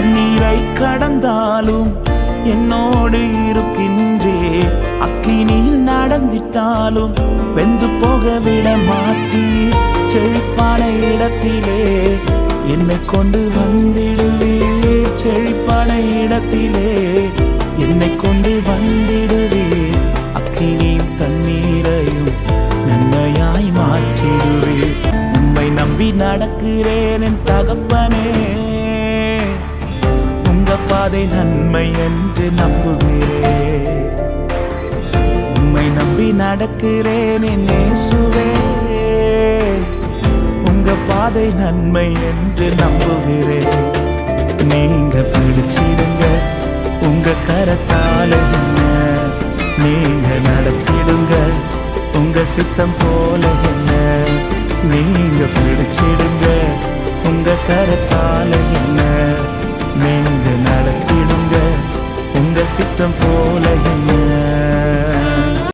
தண்ணீரை கடந்தாலும் என்னோடு இருக்கின்றே. அக்கினியில் நடந்திட்டாலும் வெந்து போக விட மாட்டீர். செழிப்பான இடத்திலே என்னை கொண்டு வந்திடுவீர். செழிப்பான இடத்திலே என்னை கொண்டு வந்திடுவீர். அக்கினியும் தண்ணீரையும் நன்மையாய் மாற்றிடுவீர். உம்மை நம்பி நடக்கிறேன் என் தகப்பனே. உங்க பாதை நன்மை என்று நம்புகிறேன். உம்மை நம்பி நடக்கிறேன் என் இயேசுவே. உங்க பாதை நன்மை என்று நம்புகிறேன். நீங்க பிடிச்சிடுங்க உங்க கரத்தால என்ன. நீங்க நடத்திடுங்க உங்க சித்தம் போல என்ன. நீங்க பிடிச்சிடுங்க உங்க கரத்தால என்ன. நீங்க நடத்திடுங்க உங்க சித்தம் போல என்ன.